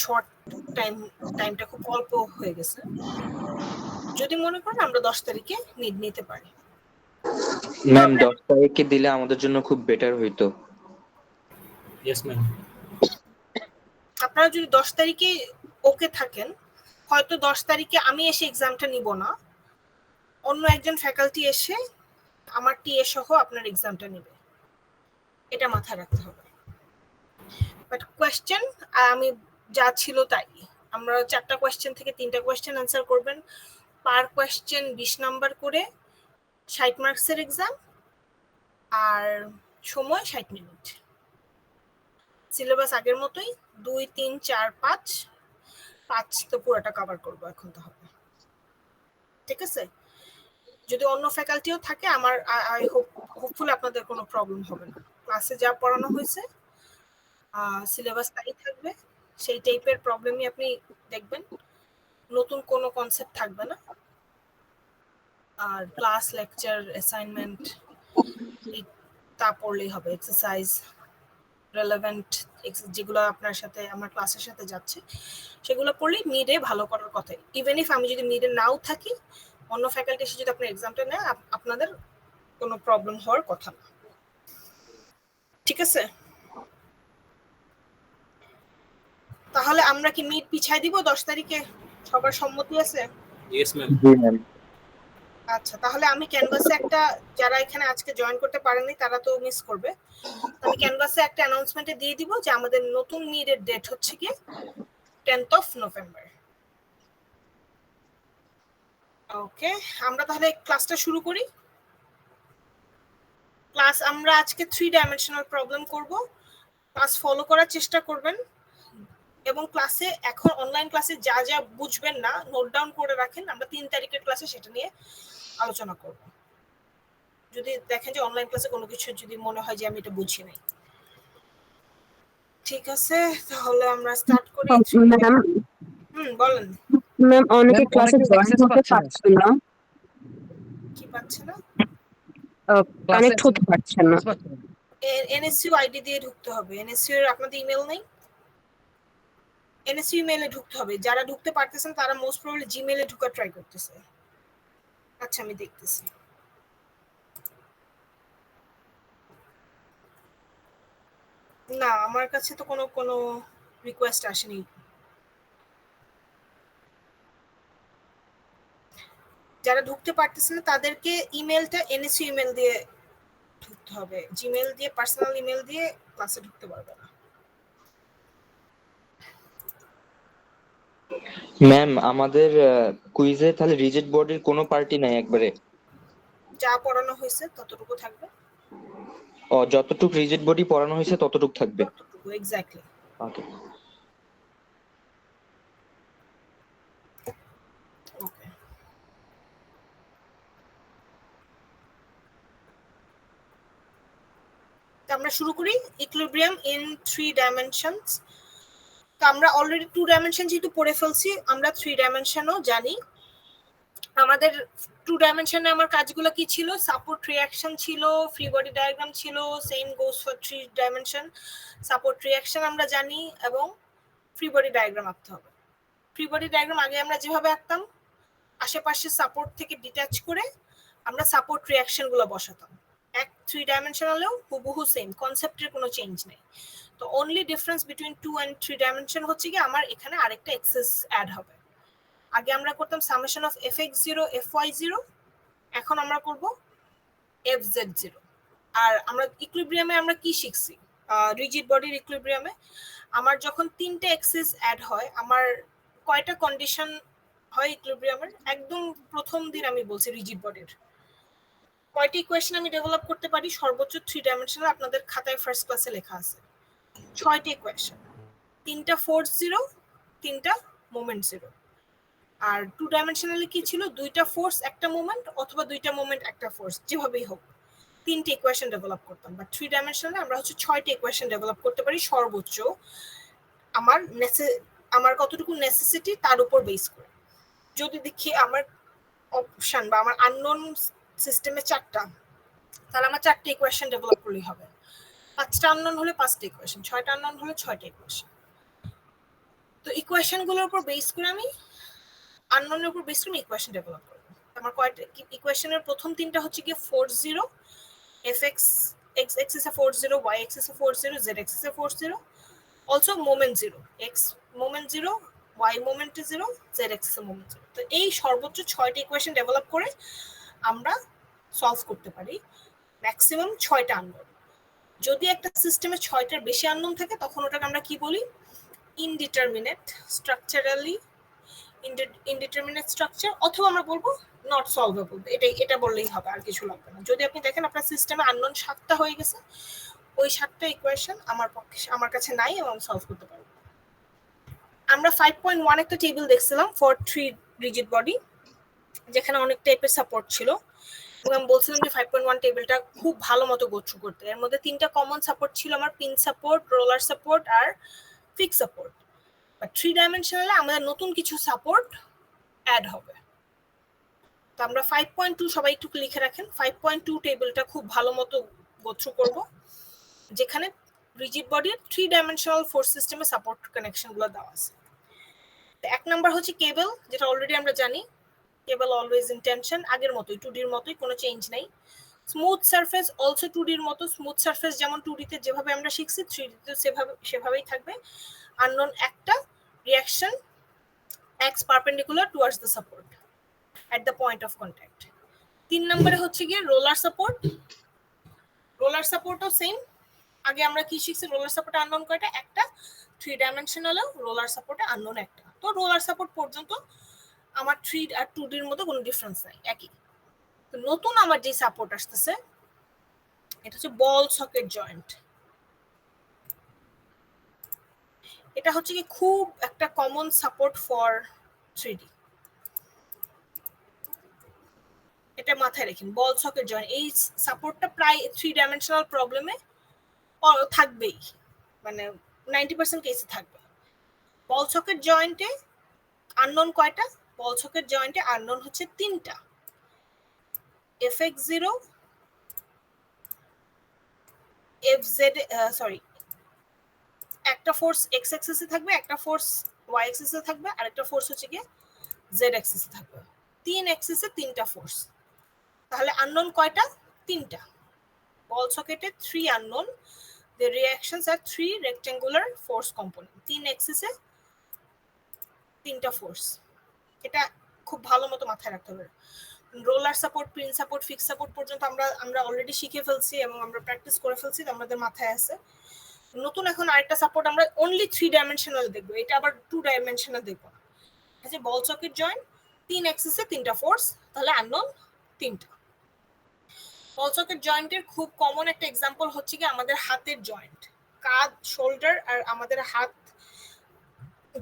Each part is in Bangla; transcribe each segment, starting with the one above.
শর্ট টাইমটা খুব অল্প হয়ে গেছে। যদি মনে করেন আমরা 10 তারিখে নিতে পারি। ম্যাম 10 তারিখে দিলে আমাদের জন্য খুব বেটার হইতো। Yes ma'am. আপনারা যদি 10 তারিখে ওকে থাকেন, হয়তো 10 তারিখে আমি এসে এক্সামটা নিব না, অন্য একজন ফ্যাকাল্টি এসে আমার টিএ সহ আপনার এক্সামটা নেবে, এটা মাথায় রাখতে হবে। বাট কোয়েশ্চেন আমি যা ছিল তাই, আমরা 4টা কোয়েশ্চেন থেকে 3টা কোয়েশ্চেন আনসার করবেন, পার কোয়েশ্চেন 20 নাম্বার করে, 60 মার্কসের এক্সাম, আর সময় 60 মিনিট। সিলেবাস আগের মতোই 2, 3, 4, 5 তো পুরোটা কভার করবো এখন তো হবে। ঠিক আছে? যদি অন্য ফ্যাকাল্টিও থাকে, আমার আই হোপফুলি আপনাদের কোনো প্রবলেম হবে না। ক্লাসে যা পড়ানো হয়েছে সিলেবাস তাই থাকবে, সেই টাইপের প্রবলেমই আপনি দেখবেন, নতুন কোনো কনসেপ্ট থাকবে না। আর ক্লাস, লেকচার, অ্যাসাইনমেন্ট তা পড়লেই হবে, এক্সারসাইজ, রেলেভেন্ট যেগুলো আপনার সাথে আমার ক্লাসের সাথে যাচ্ছে সেগুলো পড়লেই মিডে ভালো করার কথা। ইভেন ইফ আমি যদি মিডে নাও থাকি, অন্য ফ্যাকাল্টি এসে যদি আপনার এক্সামটা নেয়, আপনাদের কোনো প্রবলেম হওয়ার কথা না। ঠিক আছে? তাহলে আমরা কি মিড পিছাই দিব 10 তারিখে? সবার সম্মতি আছে? Yes ma'am. জি ম্যাম। আচ্ছা, তাহলে আমি ক্যানভাসে একটা, যারা এখানে আজকে জয়েন করতে পারেনি তারা তো মিস করবে, আমি ক্যানভাসে একটা অ্যানাউন্সমেন্টে দিয়ে দিব যে আমাদের নতুন মিডের ডেট হচ্ছে কি 10th of November। ওকে, আমরা তাহলে ক্লাসটা শুরু করি। ক্লাস আমরা আজকে 3 ডাইমেনশনাল প্রবলেম করব। ক্লাস ফলো করার চেষ্টা করবেন, এবং ক্লাসে এখন অনলাইন ক্লাসে যা যা বুঝবেন না নোট ডাউন করে রাখেন, আমরা 3 তারিখের ক্লাসে সেটা নিয়ে আলোচনা করব। যদি দেখেন যে অনলাইন ক্লাসে কোনো কিছু যদি মনে হয় যে আমি এটা বুঝি নাই। ঠিক আছে, তাহলে আমরা স্টার্ট করি। ম্যাম বলেন। ম্যাম অনেকে ক্লাসে জয়েন করতে পারছে না। কি পাচ্ছে না? কানেক্ট হতে পারছে না। এনএসইউ আইডি দিয়ে ঢুকতে হবে। এনএসইউ এর আপনাদের ইমেল নেই? এনএসইউ ইমেলে ঢুকতে হবে। যারা ঢুকতে পারতেছেন তারা মোস্ট প্রবাবলি জিমেইলে ঢোকার ট্রাই করতেছে। আচ্ছা, আমি দেখতেছি। না, আমার কাছে তো কোনো রিকোয়েস্ট আসেনি। যারা ঢুকতে পারতেছে না তাদেরকে ইমেলটা এনএসইউ ইমেল দিয়ে ঢুকতে হবে। জিমেইল দিয়ে, পার্সোনাল ইমেল দিয়ে ক্লাসে ঢুকতে পারবে না। ম্যাম আমাদের কুইজে তাহলে রিজেক্ট বোর্ডের কোনো পার্টি নাই একবারে? যা পড়ানো হয়েছে ততটুকু থাকবে। ও, যতটুকু রিজেক্ট বোর্ডই পড়ানো হয়েছে ততটুকু থাকবে। ততটুকু এক্স্যাক্টলি। ওকে। ওকে, আমরা শুরু করি। Equilibrium in 3 dimensions. তো আমরা অলরেডি 2 ডাইমেনশন যেহেতু পড়ে ফেলছি, আমরা 3 ডাইমেনশনও জানি। আমাদের 2 ডাইমেনশনে আমার কাজগুলো কি ছিল? সাপোর্ট রিঅ্যাকশন ছিল, ফ্রি বডি ডায়াগ্রাম ছিল, same goes for 3 dimension. Support reaction আমরা জানি, এবং ফ্রি বডি ডায়াগ্রাম আঁকতে হবে। ফ্রি বডি ডায়াগ্রাম আগে আমরা যেভাবে আঁকতাম, আশেপাশে সাপোর্ট থেকে ডিট্যাচ করে আমরা সাপোর্ট রিঅ্যাকশন গুলো বসাতাম। 3 ডাইমেনশনালেও হুবহু সেম, কনসেপ্টের কোনো চেঞ্জ নেই। তো only difference between 2 and 3 dimension হচ্ছে কি আমার এখানে আরেকটা এক্সেস অ্যাড হবে। আগে আমরা করতাম সামেশন অফ fx0 fy0, এখন আমরা করব fz0। আর আমরা ইকুইলিব্রিয়ামে আমরা কি শিখছি? রিজিড বডির ইকুইলিব্রিয়ামে আমার যখন 3টে এক্সেস অ্যাড হয়, আমার কয়টা কন্ডিশন হয় ইকুইলিব্রিয়ামের? একদম প্রথম দিন আমি বলছি রিজিড বডির কয়টি ইকুয়েশন আমি ডেভেলপ করতে পারি সর্বোচ্চ 3 ডাইমেনশনাল, আপনাদের খাতায় ফার্স্ট ক্লাসে লেখা আছে 6টি ইকুয়েশন। 3টা ফোর্স জিরো, 3টা মোমেন্ট জিরো। আর 2 ডাইমেনশনালি কি ছিল? 2টা ফোর্স একটা মোমেন্ট, অথবা 2টা মোমেন্ট একটা ফোর্স, যেভাবেই হোক 3টি ইকুয়েশন ডেভেলপ করতাম। বাট 3 ডাইমেনশনালে আমরা হচ্ছে 6টি ইকুয়েশন ডেভেলপ করতে পারি সর্বোচ্চ, আমার কতটুকু নেসেসিটি তার উপর বেস করে। যদি দেখি আমার অপশন বা আমার আননোন সিস্টেমে 4টা, তাহলে আমার 4টি ইকুয়েশন ডেভেলপ করলেই হবে। 5টা আননোন হলে 5টা ইকুয়েশন, 6টা আননোন হলে 6টা ইকুয়েশন। তো ইকুয়েশন গুলোর উপর বেস করে আমি আননোনের উপর বেস করে ইকুয়েশন ডেভেলপ করব। আমার কয়টা ইকুয়েশনের প্রথম তিনটা হচ্ছে কি 40 fx x axis 40 y axis 40 z axis 40 also moment 0 x moment 0 y moment 0 z axis moment 0। তো এই সর্বোচ্চ 6টি ইকুয়েশন ডেভেলপ করে আমরা সলভ করতে পারি ম্যাক্সিমাম 6টা আননোন। যদি একটা সিস্টেমে 6টার বেশি আননোন থাকে তখন ওটাকে আমরা কি বলি ইনডিটারমিনেট স্ট্রাকচারালি ইনডিটারমিনেট স্ট্রাকচার, অথবা আমরা বলবো নট সলভেবল। এটা বললেই হবে, আর কিছু লাগবে না। যদি আপনি দেখেন আপনার সিস্টেমে আননোন 7টা হয়ে গেছে, ওই 7টা ইকুয়েশন আমার কাছে নাই এবং সলভ করতে পারবো। আমরা 5.1 একটা টেবিল দেখছিলাম ফর 3 রিজিড বডি, যেখানে অনেক টাইপের সাপোর্ট ছিল এবং আমি বলছিলাম যে 5.1 টেবিলটা খুব ভালো মতো গো থ্রু করতে। এর মধ্যে 3টা কমন সাপোর্ট ছিল আমার, পিন সাপোর্ট, রোলার সাপোর্ট আর ফিক্স সাপোর্ট। বাট 3 ডাইমেনশনালে আমাদের নতুন কিছু সাপোর্ট অ্যাড হবে। তো আমরা 5.2 সবাই একটু লিখে রাখেন। 5.2 টেবিলটা খুব ভালো মতো গো থ্রু করব, যেখানে রিজিড বডির 3 ডাইমেনশনাল ফোর্স সিস্টেমে সাপোর্ট কানেকশন গুলো দেওয়া আছে। তো 1 নাম্বার হচ্ছে কেবল, যেটা অলরেডি আমরা জানি কেবল অলওয়েজ ইন টেনশন, আগের মতোই 2D এর মতোই, কোনো চেঞ্জ নাই। স্মুথ সারফেস অলসো 2D এর মতো, স্মুথ সারফেস যেমন 2D তে যেভাবে আমরা শিখছি 3D তে সেভাবেই থাকবে। আননোন একটা, reaction x perpendicular towards the support at the point of contact। 3 নম্বরে হচ্ছে গিয়ে রোলার সাপোর্ট। রোলার সাপোর্টও সেম, আগে আমরা কি শিখছি রোলার সাপোর্টে আননোন কয়টা, একটা। 3 ডাইমেনশনালও রোলার সাপোর্টে আননোন একটা। তো রোলার সাপোর্ট পর্যন্ত আমার 3 আর 2D এর মধ্যে কোনো ডিফারেন্স নাই, একই। তো নতুন আমার যে সাপোর্ট আসতেছে এটা হচ্ছে বল সকেট জয়েন্ট। এটা হচ্ছে কি খুব একটা কমন সাপোর্ট ফর 3D, এটা মাথায় রাখেন। বল সকেট জয়েন্ট এই সাপোর্টটা প্রায় 3 ডাইমেনশনাল প্রবলেমে থাকবেই, মানে 90% কেসে থাকবে। বল সকেট জয়েন্টে আননোন কয়টা? বল সকেট জয়েন্টে আননোন হচ্ছে 3টা, fx0 fz, সরি, একটা ফোর্স x অ্যাক্সিসে থাকবে, একটা ফোর্স y অ্যাক্সিসে থাকবে, আর একটা ফোর্স হচ্ছে কি z অ্যাক্সিসে থাকবে। 3 অ্যাক্সিসে 3টা ফোর্স, তাহলে আননোন কয়টা? 3টা। বল সকেটে 3 unknown, the reactions are 3 rectangular force component। 3 অ্যাক্সিসে 3টা ফোর্স, এটা খুব ভালো মতো মাথায় রাখতে হবে। Roller support, pin support, fix support পর্যন্ত আমরা অলরেডি শিখে ফেলছি এবং আমরা প্র্যাকটিস করে ফেলছি, আমাদের মাথায় আছে। নতুন এখন আরেকটা সাপোর্ট আমরা অনলি 3 ডাইমেনশনাল দেখবো, এটা আবার 2 ডাইমেনশনাল দেখবো না। যে বল সকেট জয়েন্ট 3 অ্যাক্সিসে 3টা ফোর্স, তাহলে আননোন 3টা। বল সকেট জয়েন্টের খুব কমন একটা এক্সাম্পল হচ্ছে কি আমাদের হাতের জয়েন্ট, কাঁধ, শোল্ডার আর আমাদের হাত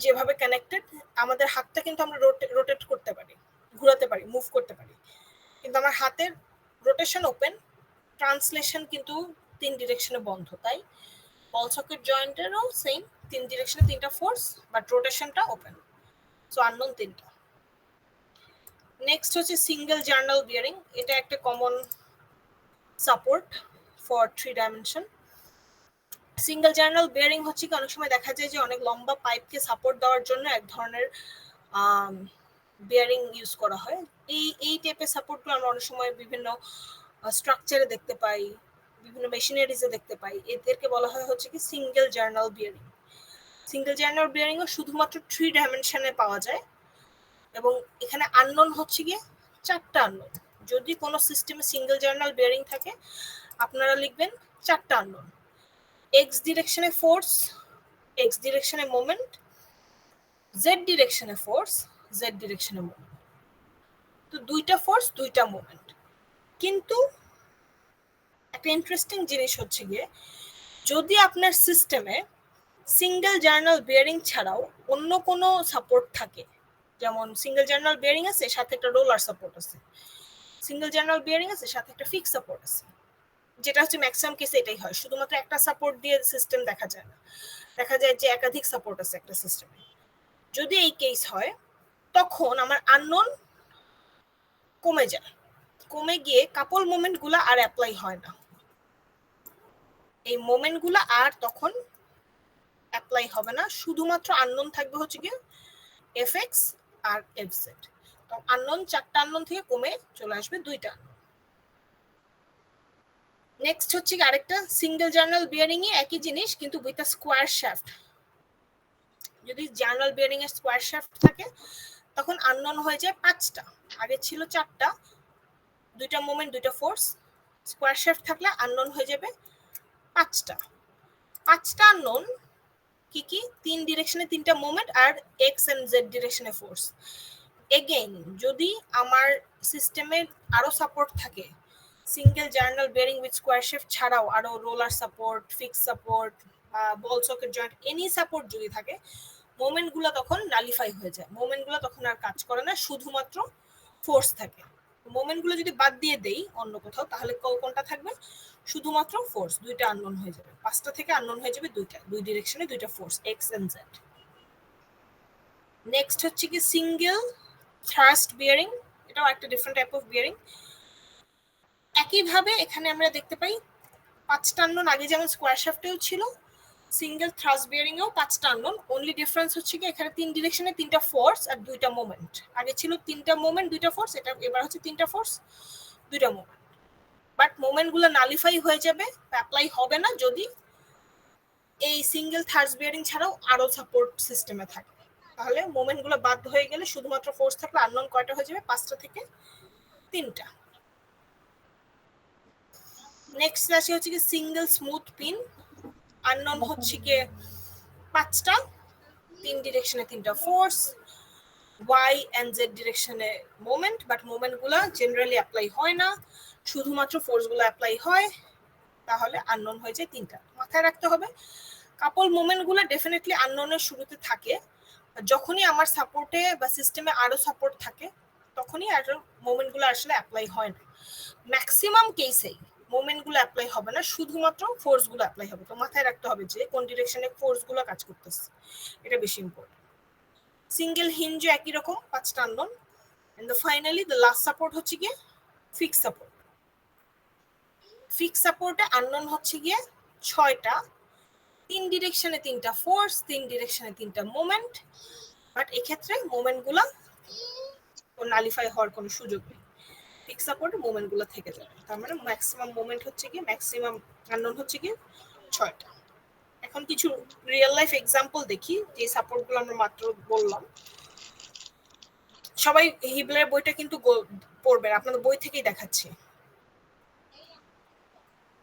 যেভাবে কানেক্টেড, আমাদের হাতটা কিন্তু আমরা রোটেট করতে পারি, ঘোরাতে পারি, মুভ করতে পারি, কিন্তু আমার হাতের রোটেশন ওপেন, ট্রান্সলেশন কিন্তু 3 ডিরেকশনে বন্ধ। তাই বল সকেট জয়েন্টেরও সেম, 3 ডিরেকশনে 3টা ফোর্স, বাট রোটেশনটা ওপেন। সো আননোন 3টা। নেক্সট হচ্ছে সিঙ্গেল জার্নাল বিয়ারিং, এটা একটা common support for 3 dimension. Single journal bearing হচ্ছে কি অনেক সময় দেখা যায় যে অনেক লম্বা পাইপকে সাপোর্ট দেওয়ার জন্য এক ধরনের বিয়ারিং ইউজ করা হয়। এই টাইপের সাপোর্টগুলো আমরা অনেক সময় বিভিন্ন স্ট্রাকচারে দেখতে পাই, বিভিন্ন মেশিনারিজে দেখতে পাই, এদেরকে বলা হয় হচ্ছে কি single journal bearing. Single journal বিয়ারিংও শুধুমাত্র 3 ডাইমেনশনে পাওয়া যায় এবং এখানে আননোন হচ্ছে গিয়ে 4টা আননোন। যদি কোনো সিস্টেমে সিঙ্গেল জার্নাল বিয়ারিং থাকে আপনারা লিখবেন 4টা আননোন। এক্স ডিরেকশনে ফোর্স, এক্স ডিরেকশনে মোমেন্ট, জেড ডিরেকশনে ফোর্স, জেড ডিরেকশনে মোমেন্ট। তো 2টা ফোর্স, 2টা মোমেন্ট। কিন্তু একটা ইন্টারেস্টিং জিনিস হচ্ছে গিয়ে যদি আপনার সিস্টেমে সিঙ্গেল জার্নাল বিয়ারিং ছাড়াও অন্য কোনো সাপোর্ট থাকে, যেমন সিঙ্গেল জার্নাল বিয়ারিং আছে সাথে একটা রোলার সাপোর্ট আছে, সিঙ্গেল জার্নাল বিয়ারিং আছে সাথে একটা ফিক্স সাপোর্ট আছে, যেটা হচ্ছে ম্যাক্সিমাম কেসে এটাই হয়, শুধুমাত্র একটা সাপোর্ট দিয়ে সিস্টেম দেখা যায় না, দেখা যায় যে একাধিক সাপোর্ট আছে একটা সিস্টেমে। যদি এই কেস হয় তখন আমার আননোন কমে যায়, কমে গিয়ে কাপল মোমেন্টগুলো আর অ্যাপ্লাই হয় না, এই মোমেন্টগুলো আর তখন অ্যাপ্লাই হবে না, শুধুমাত্র আননোন থাকবে হচ্ছে কি এফএক্স আর এফজেড। তো আননোন 4টা আননোন থেকে কমে চলে আসবে 2টা। নেক্সট হচ্ছে কি আরেকটা সিঙ্গেল জার্নাল বিয়ারিং এ একই জিনিস কিন্তু উইথ আ স্কোয়ার শ্যাফট। যদি জার্নাল বিয়ারিং এর স্কোয়ার শ্যাফট থাকে তখন আননোন হয়ে যায় 5টা, আগে ছিল 4টা, 2টা মোমেন্ট 2টা ফোর্স। স্কোয়ার শ্যাফট থাকলে আননোন হয়ে যাবে 5টা। 5টা আননোন কি কি? 3 ডিরেকশনে 3টা মোমেন্ট আর এক্স এন্ড জেড ডিরেকশনে ফোর্স। এগেইন যদি আমার সিস্টেমে আরো সাপোর্ট থাকে, single journal bearing with square shaft ছাড়াও আরো roller support, fix support, ball socket joint, any support যদি থাকে, মোমেন্টগুলো তখন নালিফাই হয়ে যায়, মোমেন্টগুলো তখন আর কাজ করে না, শুধুমাত্র ফোর্স থাকে। মোমেন্টগুলো যদি বাদ দিয়ে দেই অন্য কোথাও তাহলে কোনটা থাকবে? শুধুমাত্র ফোর্স। 2টা আননোন হয়ে যাবে, 5টা থেকে আননোন হয়ে যাবে 2টা, 2 ডিরেকশনে 2টা force x and z. Next হচ্ছে কি সিঙ্গেল থ্রাস্ট বিয়ারিং, এটাও একটা ডিফারেন্ট টাইপ অফ বিয়ারিং। একইভাবে এখানে আমরা দেখতে পাই 5টা আননোন, আগে যেমন স্কোয়ার শ্যাফটেও ছিল, সিঙ্গেল থ্রাস্ট বিয়ারিং এও 5টা আননোন। অনলি ডিফারেন্স হচ্ছে কি এখানে 3 ডিরেকশনে 3টা ফোর্স আর 2টা মোমেন্ট। আগে ছিল 3টা মোমেন্ট 2টা ফোর্স, এটা এবার হচ্ছে 3টা ফোর্স 2টা মোমেন্ট। বাট মোমেন্টগুলো নালিফাই হয়ে যাবে, অ্যাপ্লাই হবে না যদি এই সিঙ্গেল থ্রাস্ট বিয়ারিং ছাড়াও আরো সাপোর্ট সিস্টেমে থাকে। তাহলে মোমেন্টগুলো বাদ হয়ে গেলে শুধুমাত্র ফোর্স থাকলে আননোন কয়টা হয়ে যাবে? 5টা থেকে 3টা। নেক্সট রাশি হচ্ছে কি সিঙ্গেল স্মুথ পিন, আননোন হচ্ছে কি 5টা, 3 ডিরেকশনে 3টা ফোর্স, ওয়াই এন্ড জেড ডিরেকশনে মোমেন্ট, বাট মোমেন্টগুলো জেনারেলি অ্যাপ্লাই হয় না, শুধুমাত্র ফোর্সগুলো অ্যাপ্লাই হয়, তাহলে আননোন হয়ে যায় 3টা। মাথায় রাখতে হবে কাপল মোমেন্টগুলো ডেফিনেটলি আননোনের শুরুতে থাকে, যখনই আমার সাপোর্টে বা সিস্টেমে আরো সাপোর্ট থাকে তখনই আর মোমেন্টগুলো আসলে অ্যাপ্লাই হয় না। ম্যাক্সিমাম কেসেই মোমেন্টগুলো অ্যাপ্লাই হবে না, শুধুমাত্র ফোর্সগুলো অ্যাপ্লাই হবে। তো মাথায় রাখতে হবে যে কোন ডিরেকশনে ফোর্সগুলো কাজ করতেছে, এটা বেশি ইম্পর্টেন্ট। সিঙ্গেল হিঞ্জে একই রকম 5টা unknown. And finally the last support হচ্ছে গিয়ে ফিক্স সাপোর্ট। ফিক্স সাপোর্টে আননোন হচ্ছে গিয়ে 6টা, 3 ডিরেকশনে 3টা ফোর্স, 3 ডিরেকশনে 3টা মোমেন্ট, বাট এক্ষেত্রে মোমেন্টগুলো নালিফাই হওয়ার কোনো সুযোগ নেই, ফিক্স সাপোর্টে মোমেন্টগুলো থেকে যাবে। তার মানে ম্যাক্সিমাম মোমেন্ট হচ্ছে কি, ম্যাক্সিমাম আননোন হচ্ছে কি 6টা। এখন কিছু রিয়েল লাইফ এক্সাম্পল দেখি যে সাপোর্টগুলো আমরা মাত্র বললাম। সবাই হিবলের বইটা কিন্তু পড়বেন, আপনাদের বই থেকেই দেখাচ্ছি।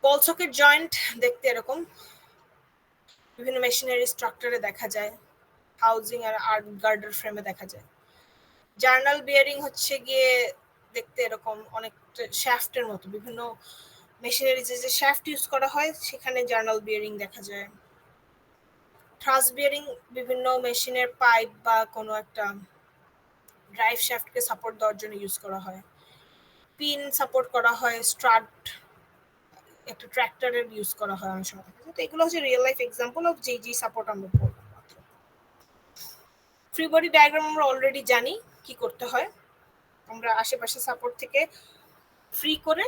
বল সকেট জয়েন্ট দেখতে এরকম, বিভিন্ন মেশিনারি স্ট্রাকচারে দেখা যায়, হাউজিং আর আর্ট গার্ডার ফ্রেমে দেখা যায়। জার্নাল বিয়ারিং হচ্ছে গিয়ে দেখতে এরকম অনেকটা শ্যাফটের মতো, বিভিন্ন মেশিনারি যে শ্যাফট ইউজ করা হয় সেখানে জার্নাল বিয়ারিং দেখা যায়। থ্রাস্ট বিয়ারিং বিভিন্ন মেশিনের পাইপ বা কোনো একটা ড্রাইভ শ্যাফটকে সাপোর্ট দেওয়ার জন্য ইউজ করা হয়। পিন সাপোর্ট করা হয়, স্ট্রাট একটা ট্র্যাক্টরের ইউজ করা হয় অনেক সময়। তো এগুলো হচ্ছে রিয়েল লাইফ এক্সাম্পল অফ যে সাপোর্ট আমরা বলবো। ফ্রি বডি ডায়াগ্রাম আমরা অলরেডি জানি কি করতে হয়, আমরা আশেপাশে সাপোর্ট থেকে ফ্রি করে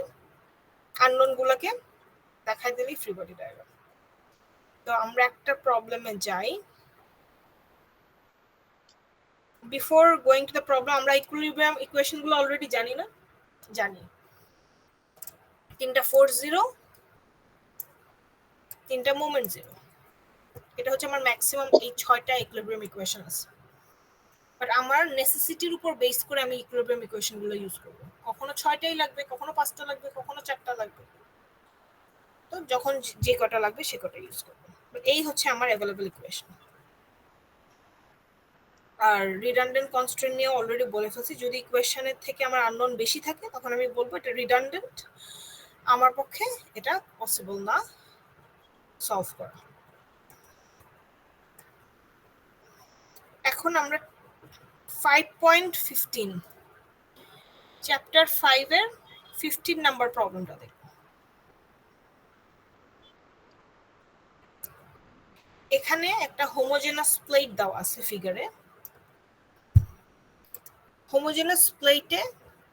আননোন গুলোকে দেখাই দিলেই ফ্রি বডি ডায়াগ্রাম। তো আমরা একটা প্রবলেমে যাই। Before going to the problem আমরা ইকুইলিব্রিয়াম ইকুয়েশন গুলো অলরেডি জানি না? জানি। 3টা ফোর্স 0, 3টা মোমেন্ট 0, এটা হচ্ছে আমার ম্যাক্সিমাম এই 6টা ইকুইলিব্রিয়াম ইকুয়েশন আছে। বাট আমার নেসেসিটির উপর বেস করে আমি ইকুইলিব্রিয়াম ইকুয়েশন গুলো ইউজ করব। কখনো 6টাই লাগবে, কখনো 5টা লাগবে, কখনো 4টা লাগবে, তো যখন যে কটা লাগবে সে কটা ইউজ করব। এই হচ্ছে আমার অ্যাভেলেবল ইকুয়েশন। আর রিডান্ডেন্ট কনস্ট্রেন্ট নিয়ে অলরেডি বলে ফেলছি, যদি ইকুয়েশনের থেকে আমার আননোন বেশি থাকে তখন আমি বলবো এটা রিডান্ডেন্ট, আমার পক্ষে এটা পসিবল না সলভ করা। এখন আমরা 5.15 চ্যাপ্টার 5 এর 15 নাম্বার প্রবলেমটা দেখব। এখানে একটা হোমোজেনাস প্লেট দেওয়া আছে ফিগারে। হোমোজেনাস প্লেটে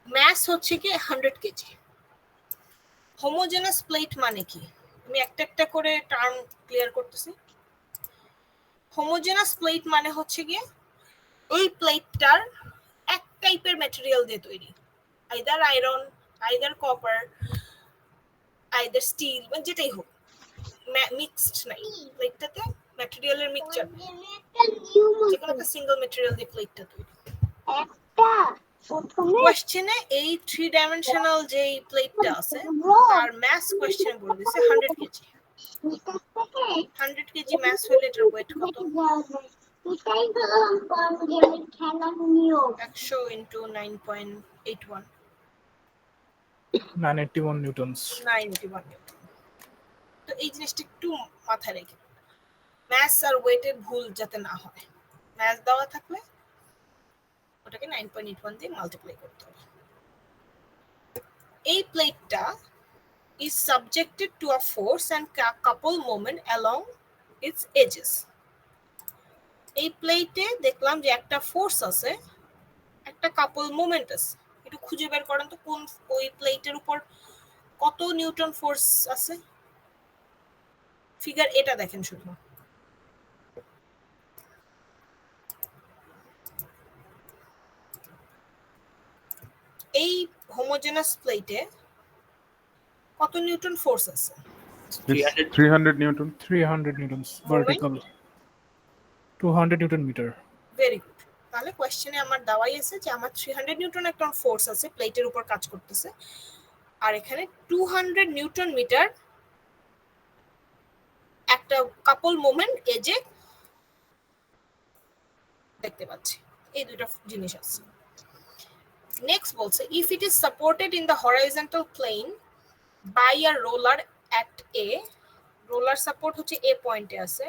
মাস হচ্ছে কি 100 কেজি। হোমোজেনাস প্লেট মানে কি, আমি একটা একটা করে টার্ম ক্লিয়ার করতেছি। হোমোজেনাস প্লেট মানে হচ্ছে গিয়ে এই প্লেটটার এক টাইপের ম্যাটেরিয়াল দিয়ে তৈরি, either iron, either copper, either steel, মানে যেটাই হোক, মিক্সড নাই প্লেটটাতে, ম্যাটেরিয়ালের মিক্সচার যেকোনো একটা সিঙ্গেল ম্যাটেরিয়াল দিয়ে প্লেটটা তৈরি। কোয়েশ্চেনে এই 3 ডাইমেনশনাল যে প্লেটটা আছে তার ম্যাস কোয়েশ্চেন বলে দিছে 100 কেজি। 100 কেজি ম্যাস হলে এটার ওয়েট কত? 100 ইনটু 9.81 981 নিউটনস। 981 নিউটন। তো এই জিনিসটা একটু মাথায় রেখে, ম্যাস আর ওয়েটের ভুল যাতে না হয়, ম্যাস দেওয়া থাকলে ওটাকে 9.81 দিয়ে মাল্টিপ্লাই করতে হবে। এই প্লেটটা is subjected to a force and couple moment along its edges. এই প্লেটে দেখলাম যে একটা ফোর্স আছে, একটা কাপল মোমেন্ট আছে। একটু খুঁজে বের করেন তো কোন ওই প্লেটের উপর কত নিউটন ফোর্স আছে। ফিগার এটা দেখেন শুধু, এই হোমোজেনাস প্লেটে কত নিউটন ফোর্স আছে? 300 Newton. 300 newtons vertical, 200 newton meter. Very good. তাহলে কোয়েশ্চেনে আমার দেওয়াই আছে যে আমার 300 নিউটন একটা ফোর্স আছে প্লেটের উপর কাজ করতেছে, আর এখানে 200 নিউটন মিটার একটা কাপল মোমেন্ট এজে দেখতে পাচ্ছি। এই দুটো জিনিস আছে। নেক্সট বলছে if it is supported in the horizontal plane by a roller at A, roller support হচ্ছে এ পয়েন্টে আছে।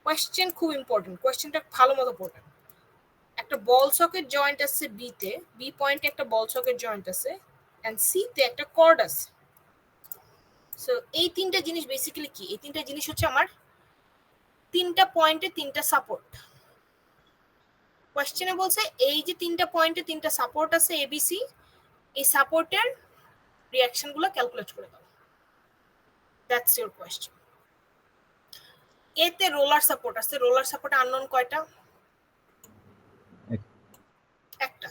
কোয়েশ্চেন খুব ইম্পর্টেন্ট, কোয়েশ্চেনটা ভালো মতো পড়বেন। একটা বল সকেট জয়েন্ট আছে বি তে, বি পয়েন্টে একটা বল সকেট জয়েন্ট আছে, এন্ড সি তে একটা কর্ড আছে। সো এই তিনটা জিনিস বেসিক্যালি কি? এই তিনটা জিনিস হচ্ছে আমার তিনটা পয়েন্টে তিনটা সাপোর্ট। কোয়েশ্চেনে বলছে এই যে তিনটা পয়েন্টে তিনটা সাপোর্ট আছে এবিসি, এই সাপোর্টের রিঅ্যাকশনগুলো ক্যালকুলেট করে দাও। That's your question. এতে রোলার সাপোর্ট আছে, রোলার সাপোর্টে আননোন কয়টা? একটা।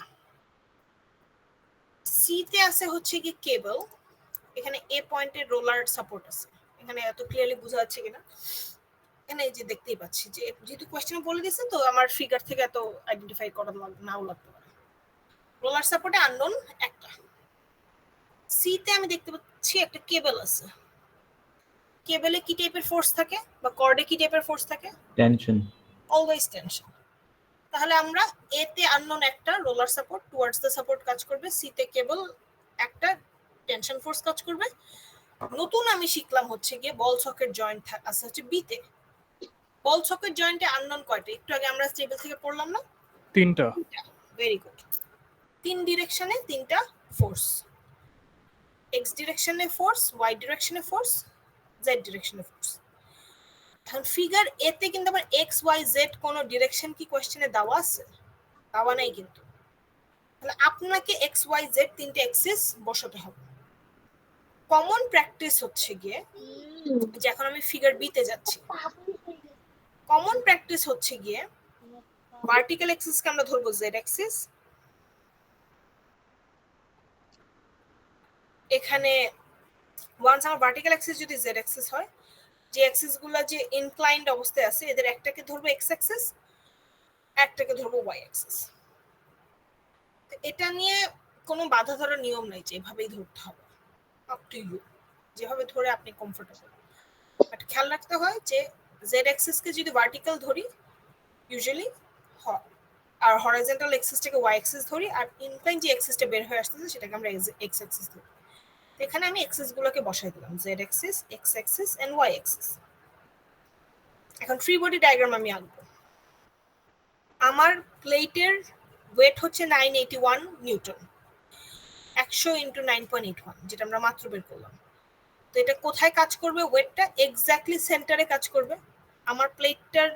সি তে আছে হচ্ছে কি কেবল, এখানে এ পয়েন্টে রোলার সাপোর্ট আছে। এখানে এত ক্লিয়ারলি বোঝা যাচ্ছে কিনা, এখানে এই যে দেখতেই পাচ্ছি যে যেহেতু কোয়েশ্চেন বলে দিয়েছে তো আমার ফিগার থেকে এত আইডেন্টিফাই করা নাও লাগতে পারে। রোলার সাপোর্টে আননোন একটা। সি তে আমি দেখতে পাচ্ছি একটা কেবল আছে। কেবলে কি টাইপের ফোর্স থাকে বা কর্ডে কি টাইপের ফোর্স থাকে? টেনশন। Always tension. তাহলে আমরা এ তে আননোন একটা roller support towards the support কাজ করবে, সি তে কেবল একটা টেনশন ফোর্স কাজ করবে। নতুন আমি শিখলাম হচ্ছে গিয়ে বল সকেট জয়েন্ট আছে হচ্ছে বি তে। বল সকেট জয়েন্টে আননোন কয়টা? একটু আগে আমরা টেবিল থেকে পড়লাম না? তিনটা। Very good. তিন ডিরেকশনে তিনটা ফোর্স, এক্স ডিরেকশনে ফোর্স, ওয়াই ডিরেকশনে ফোর্স, জেড ডিরেকশনে ফোর্স। এখন ফিগার এ তে কিন্তু আবার এক্স ওয়াই জেড কোন ডিরেকশন কি কোশ্চেনে দেওয়া আছে? দেওয়া নাই কিন্তু। তাহলে আপনাকে এক্স ওয়াই জেড তিনটে অ্যাক্সিস বসাতে হবে। কমন প্র্যাকটিস হচ্ছে গিয়ে যে এখন আমি ফিগার বি তে যাচ্ছি, কমন প্র্যাকটিস হচ্ছে গিয়ে ভার্টিক্যাল অ্যাক্সিসকে আমরা ধরবো জেড অ্যাক্সিস, এখানে ওয়ান্স আমার ভার্টিক্যাল অ্যাক্সিস যদি জেড অ্যাক্সিস হয়, যে অ্যাক্সিস গুলো যে ইনক্লাইন্ড অবস্থায় আছে এদের একটাকে ধরবো এক্স অ্যাক্সিস, একটাকে ধরবো ওয়াই অ্যাক্সিস। তো এটা নিয়ে কোনো বাধা ধরার নিয়ম নাই যে এভাবেই ধরতে হবে, আপ টু ইউ, যেভাবে ধরে আপনি কমফোর্টেবল। বাট খেয়াল রাখতে হয় যে জেড অ্যাক্সিসকে যদি ভার্টিক্যাল ধরি ইউজুয়ালি, আর হরাইজন্টাল অ্যাক্সিসটাকে ওয়াই অ্যাক্সিস ধরি, আর ইনক্লাইন যে অ্যাক্সিসটা বের হয়ে আসতেছে সেটাকে আমরা এক্স অ্যাক্সিস ধরি। এখানে আমি অ্যাক্সিস গুলোকে বসাই দিলাম, z axis, x axis and y axis. এখন ফ্রি বডি ডায়াগ্রাম আমি আঁকবো। আমার প্লেটের ওয়েট হচ্ছে 981 নিউটন, 100 ইন্টু 9.81, যেটা আমরা মাত্র বের করলাম। তো এটা কোথায় কাজ করবে? ওয়েটটা এক্স্যাক্টলি সেন্টারে কাজ করবে। আমার প্লেটটার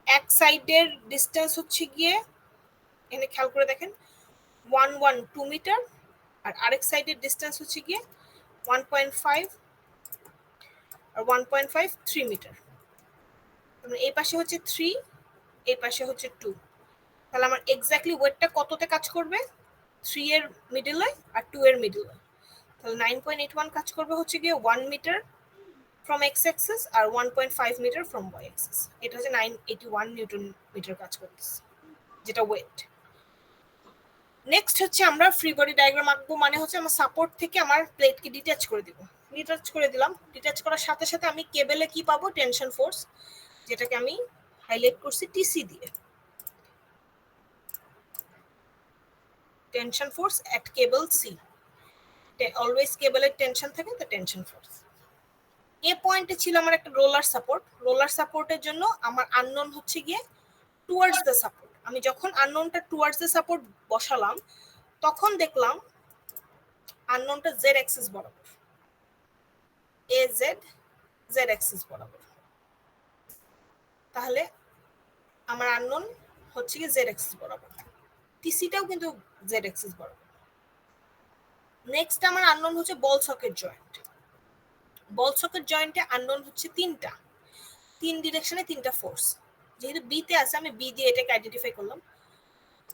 এক সাইডের ডিস্টেন্স হচ্ছে গিয়ে, এখানে খেয়াল করে দেখেন 112 মিটার, আর আরেক সাইডের ডিস্টেন্স হচ্ছে গিয়ে 1.5 আর 1.53 মিটার। এই পাশে হচ্ছে 3, এই পাশে হচ্ছে 2, তাহলে আমার এক্স্যাক্টলি ওয়েটটা কততে কাজ করবে? 3 এর মিডলে আর 2 এর মিডলে। তাহলে 9.81 কাজ করবে হচ্ছে গিয়ে 1 মিটার ফ্রম এক্স অ্যাক্সিস আর 1.5 মিটার ফ্রম ওয়াই অ্যাক্সিস। এটা হচ্ছে 981 নিউটন মিটার কাজ করতেছে, যেটা ওয়েট। নেক্সট হচ্ছে আমরা ফ্রি বডি ডায়াগ্রাম আঁকবো, মানে হচ্ছে আমার সাপোর্ট থেকে আমার প্লেটকে ডিটাচ করে দিব। ডিটাচ করে দিলাম, ডিটাচ করার সাথে সাথে আমি কেবলে কি পাবো? টেনশন ফোর্স, যেটাকে আমি হাইলাইট করছি টিসি দিয়ে। টেনশন ফোর্স এট কেবল সি, অলওয়েজ কেবলের টেনশন থাকে, তো টেনশন ফোর্স। এ পয়েন্টে ছিল আমার একটা রোলার সাপোর্ট। রোলার সাপোর্টের জন্য আমার আননোন হচ্ছে গিয়ে টুয়ার্ডস দ্য সাপোর্ট। আমি যখন আননোনটা টুয়ার্ডস দ্য সাপোর্ট বসালাম, তখন দেখলাম আননোনটা জেড অ্যাক্সিস বরাবর, এ জেড জেড অ্যাক্সিস বরাবর। তাহলে আমার আননোন হচ্ছে গিয়ে জেড অ্যাক্সিস বরাবর, টিসিটাও কিন্তু জেড অ্যাক্সিস বরাবর। নেক্সট আমার আননোন হচ্ছে বল সকেট জয়েন্ট। বল সকেট জয়েন্টে আননোন হচ্ছে 3টা, 3 ডিরেকশনে 3টা ফোর্স। যেহেতু বি তে আছে, আমি বি দিয়ে এটাকে আইডেন্টিফাই করলাম।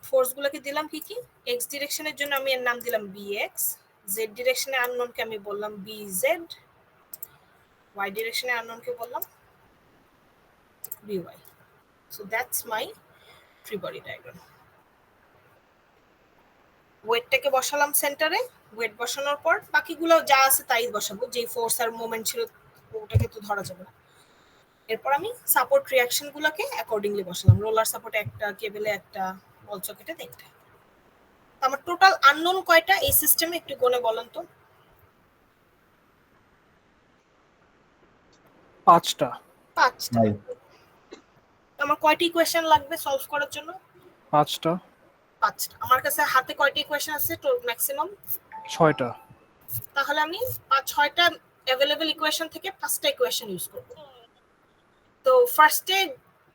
ফোর্স গুলোকে দিলাম কি কি? এক্স ডিরেকশনের জন্য আমি এর নাম দিলাম বি এক্স, জেড ডিরেকশনে আননোনকে আমি বললাম বি জেড, ওয়াই ডিরেকশনে আননোনকে বললাম B Y. So that's my free body diagram. ওয়েটটাকে বসালাম সেন্টারে, ওয়েট বসানোর পর বাকিগুলো যা আছে তাই বসাবো, যে ফোর্স আর মোমেন্ট ছিল ওটাকে তো ধরা যাবে না। এরপর আমি সাপোর্ট রিঅ্যাকশন গুলোকে অ্যাকর্ডিংলি বসালাম, রোলার সাপোর্টে একটা, কেবলে একটা, বল সকেটে 3টা। আমার টোটাল আননোন কয়টা এই সিস্টেমে একটু গণে বলেন তো? 5টা। 5টা। আমার কয়টি ইকুয়েশন লাগবে সলভ করার জন্য? 5টা। 5টা। আমার কাছে হাতে কয়টি ইকুয়েশন আছে ম্যাক্সিমাম? 6টা। তাহলে আমি 6টা অ্যাভেলেবল ইকুয়েশন থেকে 5টা ইকুয়েশন ইউজ করব। তো ফার্স্টে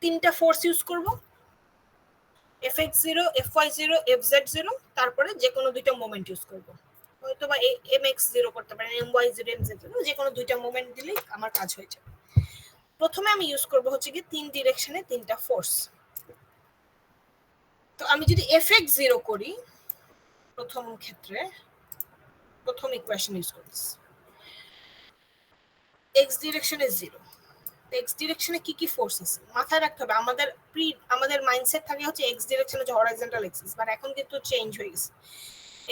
3টা ফোর্স ইউজ করব, fx0, fy0, fz0, তারপরে যে কোনো 2টা মোমেন্ট ইউজ করব। হয়তো বা mx0 করতে পারেন, my0, mz0, যে কোনো 2টা মোমেন্ট দিলেই আমার কাজ হয়ে যাবে। প্রথমে আমি ইউজ করব হচ্ছে কি 3 ডিরেকশনে 3টা ফোর্স। তো আমি যদি fx0 করি, প্রথম ক্ষেত্রে প্রথম ইকুয়েশন ইউজ করছি, x ডিরেকশনে 0। এক্স ডিরেকশনে কি কি ফোর্স আছে মাথায় রাখতে হবে। আমাদের মাইন্ডসেট থাকে হচ্ছে এক্স ডিরেকশনে যে হরাইজন্টাল এক্সিস, বাট এখন কিন্তু চেঞ্জ হয়ে গেছে।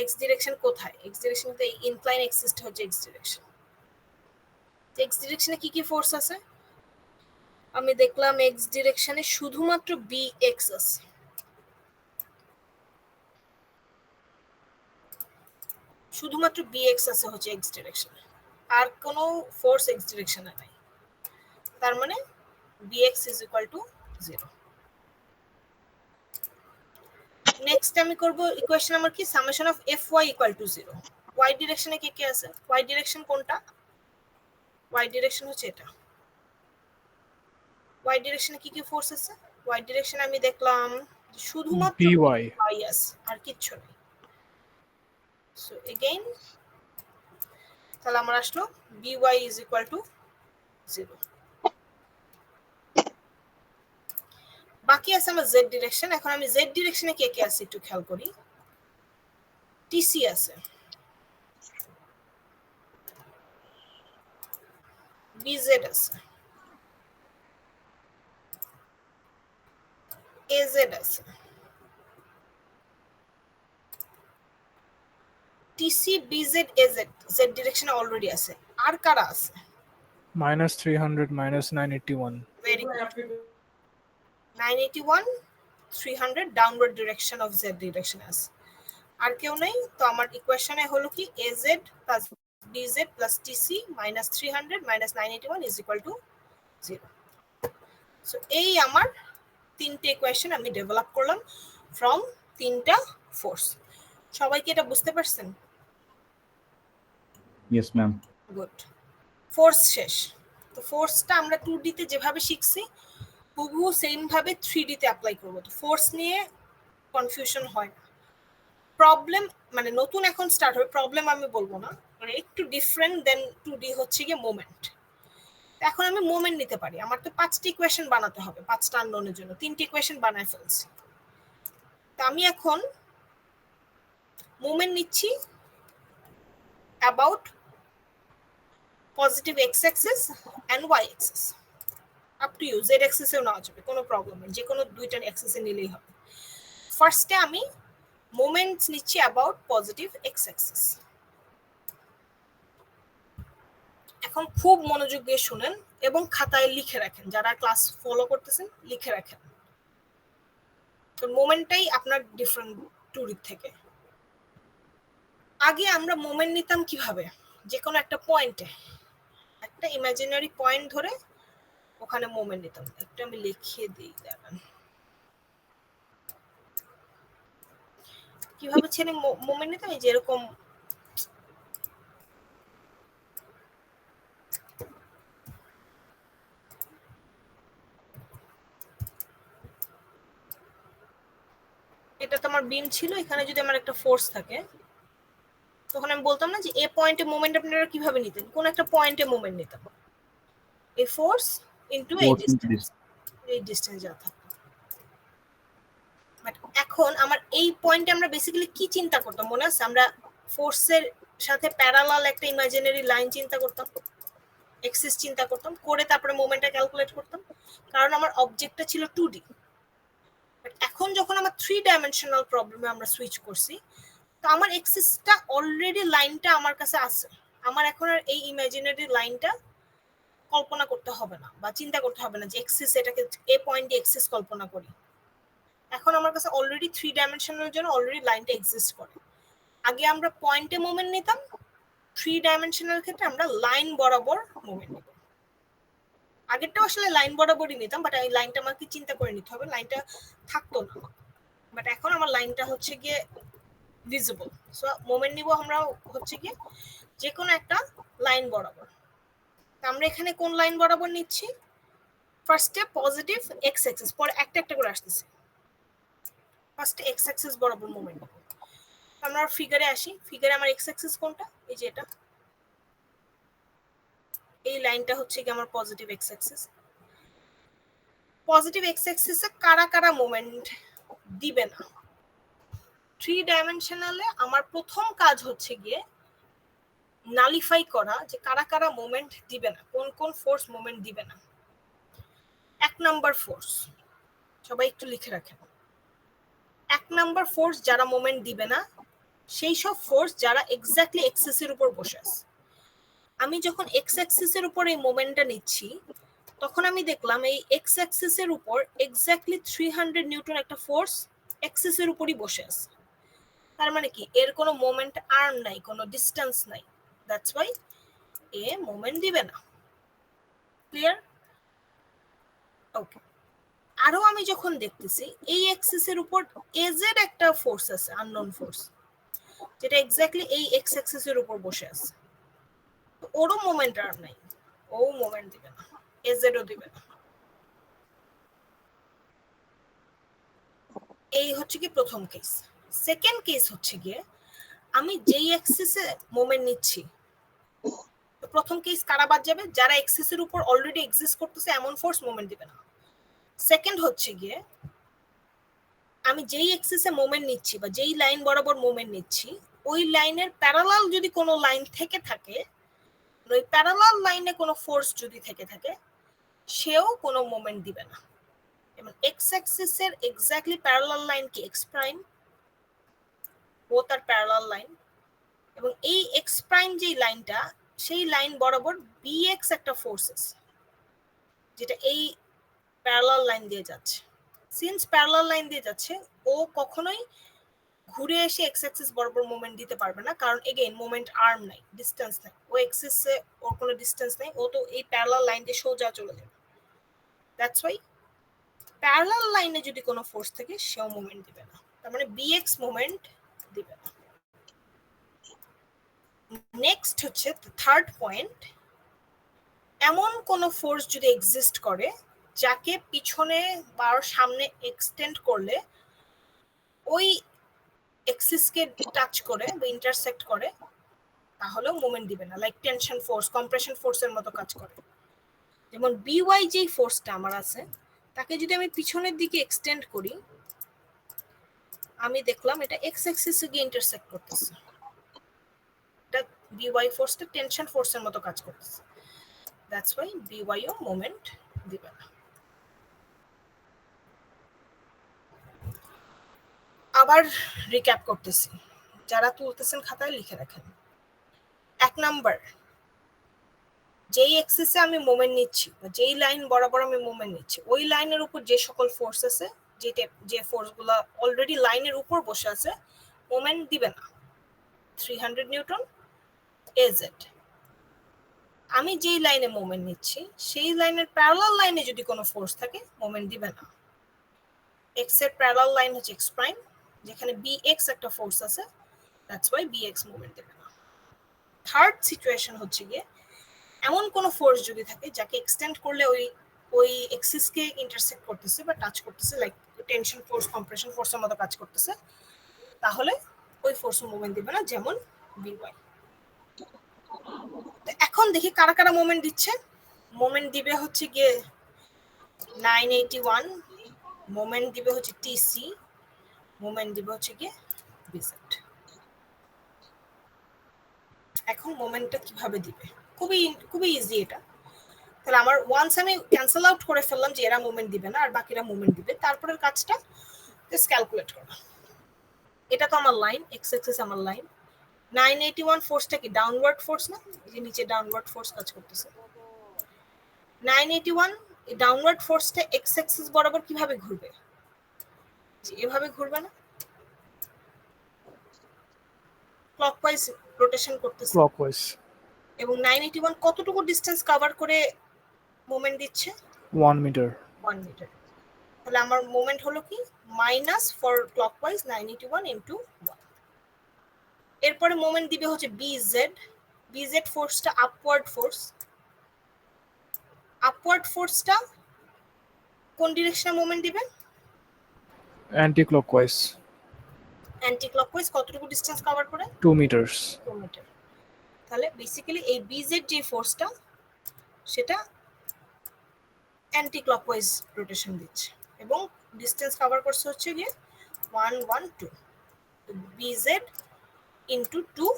এক্স ডিরেকশন কোথায়? এক্স ডিরেকশনে তো ইনক্লাইন এক্সিসটা হচ্ছে এক্স ডিরেকশন। এক্স ডিরেকশনে কি কি ফোর্স আছে? আমি দেখলাম এক্স ডিরেকশনে শুধুমাত্র বি এক্স আছে, শুধুমাত্র বি এক্স আছে হচ্ছে এক্স ডিরেকশনে, আর কোনো ফোর্স এক্স ডিরেকশনে নাই। তার মানে bx is equal to 0. Next আমি করব ইকুয়েশন আমার কি summation of fy equal to 0. y ডিরেকশনে কি কি আছে? y ডিরেকশন কোনটা? y ডিরেকশন হচ্ছে এটা। y ডিরেকশনে কি কি ফোর্স আছে? y ডিরেকশনে আমি দেখলাম শুধুমাত্র y আছে, আর কিচ্ছু নেই। সো এগেইন তাহলে আমার আসলো by is equal to 0. বাকি আছে আমার জেড ডিরেকশন। এখন আমি জেড ডিরেকশনে কে কে আছে একটু খেয়াল করি। টিসি আছে, বিজেড আছে, এজেড আছে, টিসি বিজেড এজেড জেড ডিরেকশনে অলরেডি আছে। আর কারা আছে? -300, -981. Very good. 981, 300 downward direction of Z direction আছে। আর কেউ নেই। তো আমার ইকুয়েশনে হলো কি AZ plus BZ plus TC minus 300 minus 981 is equal to 0। So এই আমার 3টে ইকুয়েশন আমি ডেভেলপ করলাম ফ্রম 3টা ফোর্স। সবাই কি এটা বুঝতে পারছেন? Yes ma'am. গুড। ফোর্স শেষ। তো ফোর্সটা আমরা 2D তে যেভাবে শিখছি হুবহু সেম ভাবে 3D তে অ্যাপ্লাই করব। তো ফোর্স নিয়ে কনফিউশন হয় না। প্রবলেম মানে নতুন এখন স্টার্ট হবে, প্রবলেম আমি বলবো না, মানে একটু ডিফারেন্ট দেন 2D হচ্ছে গিয়ে মোমেন্ট। এখন আমি মোমেন্ট নিতে পারি। আমার তো 5টি ইকুয়েশন বানাতে হবে, 5টা আননোনের জন্য 3টি ইকুয়েশন বানায় ফেলছি। তো আমি এখন মোমেন্ট নিচ্ছি about positive X axis and Y axis, up to you, Z অ্যাক্সিসেও নেওয়া যাবে, কোনো প্রবলেম নেই, যে কোনো দুইটার অ্যাক্সিসে নিলেই হবে। ফার্স্টে আমি মোমেন্টস নিচ্ছি অ্যাবাউট পজিটিভ এক্স অ্যাক্সিস। এখন খুব মনোযোগ দিয়ে শুনেন এবং খাতায় লিখে রাখেন, যারা ক্লাস ফলো করতেছেন লিখে রাখেন। তো মোমেন্টটাই আপনার ডিফারেন্ট টুরির থেকে। আগে আমরা মোমেন্ট নিতাম কিভাবে, যে কোনো একটা পয়েন্টে, একটা ইমাজিনারি পয়েন্ট ধরে ওখানে মোমেন্ট নিতাম। একটা আমি লিখিয়ে দিই, দেখেন কিভাবে ছেলে মোমেন্ট নিতাম। এই যে এরকম এটা তো আমার বিম ছিল, এখানে যদি আমার একটা ফোর্স থাকে তখন আমি বলতাম না যে এ পয়েন্টে মোমেন্ট আপনারা কিভাবে নিতেন, কোন একটা পয়েন্টে মোমেন্ট নিতাম, এ ফোর্স ইনটু এই ডিসটেন্স যা থাকতো। বাট এখন আমার এই পয়েন্টে আমরা বেসিক্যালি কি চিন্তা করতাম মনে আছে? আমরা ফোর্সের সাথে প্যারালাল একটা ইমাজিনারি লাইন চিন্তা করতাম, এক্সিস চিন্তা করতাম, করে তারপরে মোমেন্টটা ক্যালকুলেট করতাম, কারণ আমার অবজেক্টটা ছিল 2D। বাট এখন যখন আমার 3 ডাইমেনশনাল প্রবলেমে আমরা সুইচ করছি, তো আমার এক্সিসটা অলরেডি, লাইনটা আমার কাছে আছে। আমার এখন আর এই ইমাজিনারি লাইনটা কল্পনা করতে হবে না বা চিন্তা করতে হবে না যে এক্সিস, এটাকে এ পয়েন্টে এক্সিস কল্পনা করি। এখন আমার কাছে অলরেডি 3 ডাইমেনশনাল জন্য অলরেডি লাইনটা এক্সিস্ট করে। আগে আমরা পয়েন্টে মোমেন্ট নিতাম, 3 ডাইমেনশনাল ক্ষেত্রে আমরা লাইন বরাবর মোমেন্ট নিতাম। আগেরটাও আসলে লাইন বরাবরই নিতাম, বাট এই লাইনটা আমাকে চিন্তা করে নিতে হবে, লাইনটা থাকতো না। বাট এখন আমার লাইনটা হচ্ছে গিয়ে ভিজিবল, সো মোমেন্ট নিব আমরা হচ্ছে গিয়ে যে কোনো একটা লাইন বরাবর। আমরা এখানে কোন লাইন বরাবর নিচ্ছি? ফার্স্টে পজিটিভ এক্স অ্যাক্সিস, পরে একটা একটা করে আসতেছে। ফার্স্টে এক্স অ্যাক্সিস বরাবর মোমেন্ট নিব। আমরা ফিগারে আসি, ফিগারে আমার এক্স অ্যাক্সিস কোনটা? এই যে এটা, এই লাইনটা হচ্ছে কি আমার positive X axis. Positive X অ্যাক্সিসে কারা কারা মোমেন্ট দিবে না? 3 ডাইমেনশনালে আমার প্রথম কাজ হচ্ছে গিয়ে নালিফাই করা যে কারা কারা মোমেন্ট দিবে না, কোন কোন ফোর্স মোমেন্ট দিবে না। 1 নাম্বার ফোর্স, সবাই একটু লিখে রাখেন। 1 নাম্বার ফোর্স যারা মোমেন্ট দিবে না, সেই সব ফোর্স যারা এক্স্যাক্টলি এক্সিসের উপর বসে আছে। আমি যখন এক্স অ্যাক্সিসের উপর এই মোমেন্টটা নিচ্ছি, তখন আমি দেখলাম এই এক্স অ্যাক্সিসের উপর এক্স্যাক্টলি 300 নিউটন একটা ফোর্স অ্যাক্সিসের উপরই বসে আছে। তার মানে কি, এর কোনো মোমেন্ট আর্ম নাই, কোনো ডিস্টেন্স নাই, দ্যাটস ওয়াই এ মোমেন্ট দিবে না। ক্লিয়ার? ওকে। আরো আমি যখন দেখতেছি এই অ্যাক্সিসের উপর এজেড একটা ফোর্স আছে, আননোন ফোর্স, যেটা এক্স্যাক্টলি এই এক্স অ্যাক্সিসের উপর বসে আছে, ওরও মোমেন্ট আর্ম নাই, ও মোমেন্ট দিবে না, এজেডও দিবে না। এই হচ্ছে কি প্রথম কেস। সেকেন্ড কেস হচ্ছে গিয়ে আমি যেই অ্যাক্সিসে মোমেন্ট নিচ্ছি, প্রথম কেস কারা বাদ যাবে? যারা অ্যাক্সিসের উপর অলরেডি এক্সিস্ট করতেছে এমন ফোর্স মোমেন্ট দিবে না। সেকেন্ড হচ্ছে গিয়ে আমি যেই অ্যাক্সিসে মোমেন্ট নিচ্ছি বা যেই লাইন বরাবর মোমেন্ট নিচ্ছি, ওই লাইনের প্যারালাল যদি কোনো লাইন থেকে থাকে, ওই প্যারালাল লাইনে কোনো ফোর্স যদি থেকে থাকে, সেও কোনো মোমেন্ট দিবে না। এবং এক্স অ্যাক্সিসের এক্স্যাক্টলি প্যারালাল লাইন কি? এক্স প্রাইম, ও তার প্যারালাল লাইন। এবং এই এক্স প্রাইম যেই লাইনটা, সেই লাইন বরাবর বিএক্স একটা ফোর্স আছে, যেটা এই প্যারালাল লাইন দিয়ে যাচ্ছে। সিন্স প্যারালাল লাইন দিয়ে যাচ্ছে, ও কখনোই ঘুরে এসে এক্স অ্যাক্সিস বরাবর মোমেন্ট দিতে পারবে না, কারণ এগেইন মোমেন্ট আর্ম নাই, ডিস্টেন্স নাই, ও এক্সিসে ওর কোনো ডিস্টেন্স নাই, ও তো এই প্যারালাল লাইন দিয়ে সোজা চলে যাবে। দ্যাটস ওয়াই প্যারালাল লাইনে যদি কোনো ফোর্স থাকে, সেও মোমেন্ট দিবে না, তার মানে বিএক্স মোমেন্ট দিবে না। নেক্সট হচ্ছে থার্ড পয়েন্ট, এমন কোন ফোর্স যদি এক্সিস্ট করে যাকে পিছনে বা সামনে এক্সটেন্ড করলে ওই এক্সিসকে টাচ করে বা ইন্টারসেক্ট করে, তাহলেও মোমেন্ট দিবে না। লাইক টেনশন ফোর্স, কম্প্রেশন ফোর্সের মতো কাজ করে। যেমন বিওয়াই যেই ফোর্সটা আমার আছে তাকে যদি আমি পিছনের দিকে এক্সটেন্ড করি, আমি দেখলাম এটা এক্স অ্যাক্সিসে গিয়ে ইন্টারসেক্ট করতেছে। এটা বিওয়াই ফোর্সটা টেনশন ফোর্সের মতো কাজ করতেছে। দ্যাটস ওয়াই বিওয়াই ও মোমেন্ট দিবে না। আবার রিক্যাপ করতেছি, যারা তুলতেছেন খাতায় লিখে রাখেন। 1 নাম্বার, যেই এক্সিসে আমি মোমেন্ট নিচ্ছি বা যেই লাইন বরাবর আমি মোমেন্ট নিচ্ছি, ওই লাইনের উপর যে সকল ফোর্স আছে, যে ফোর্সগুলো অলরেডি লাইনের উপর বসে আছে, মোমেন্ট দিবে না। 300 নিউটন এজেড। আমি যেই লাইনে মোমেন্ট নিচ্ছি সেই লাইনের প্যারালাল লাইনে যদি কোনো ফোর্স থাকে, মোমেন্ট দিবে না। এক্স এর প্যারালাল লাইন হচ্ছে এক্স প্রাইম, যেখানে bx একটা ফোর্স আছে, দ্যাটস ওয়াই bx মোমেন্ট দেবে না। থার্ড সিচুয়েশন হচ্ছে গিয়ে এমন কোনো ফোর্স যদি থাকে যাকে এক্সটেন্ড করলে ওই এক্সিসকে ইন্টারসেক্ট করতেছে বা টাচ করতেছে, লাইক টেনশন ফোর্স, কম্প্রেশন ফোর্সের মতো কাজ করতেছে, তাহলে ওই ফোর্স মুভমেন্ট দিবে না, যেমন বিওয়াই। এখন দেখি কারা কারা মোমেন্ট দিচ্ছে। মোমেন্ট দিবে হচ্ছে গিয়ে 981, মোমেন্ট দিবে হচ্ছে টিসি, মোমেন্ট দিবে হচ্ছে গিয়ে বিজেড। এখন মোমেন্টটা কিভাবে দিবে, খুবই ইজি এটা। তাহলে আমার ওয়ান্স আমি ক্যান্সেল আউট করে ফেললাম যে এরা মুভমেন্ট দিবে না আর বাকিরা মুভমেন্ট দিবে, তারপরের কাজটা জাস্ট ক্যালকুলেট করা। এটা তো আমার লাইন, এক্স অ্যাক্সিস আমার লাইন। 981 ফোর্সটা কি ডাউনওয়ার্ড ফোর্স না? এই যে নিচে ডাউনওয়ার্ড ফোর্স কাজ করতেছে। 981 এই ডাউনওয়ার্ড ফোর্সটা এক্স অ্যাক্সিস বরাবর কিভাবে ঘুরবে? এভাবে ঘুরবে না, ক্লকওয়াইজ রোটেশন করতেছে। ক্লকওয়াইজ। এবং 981 কতটুকু ডিসটেন্স কভার করে মুভমেন্ট দিচ্ছে? 1 মিটার। 1 মিটার। তাহলে আমার মোমেন্ট হলো কি মাইনাস ফর ক্লকওয়াইজ 981 ইনটু 1। এরপরে মোমেন্ট দিবে হচ্ছে বিজেড। বিজেড ফোর্সটা আপওয়ার্ড ফোর্স। আপওয়ার্ড ফোর্সটা কোন ডিরেকশনে মোমেন্ট দিবে? Anti clockwise. অ্যান্টি ক্লকওয়াইজ কতটুকু ডিসটেন্স কভার করে? 2 মিটারস। 2 মিটার। তাহলে বেসিক্যালি এই বিজেড যে ফোর্সটা সেটা অ্যান্টি ক্লকওয়াইজ রোটেশন দিচ্ছে এবং ডিসটেন্স কভার করছে হচ্ছে গিয়ে 112। বিজেড ইনটু 2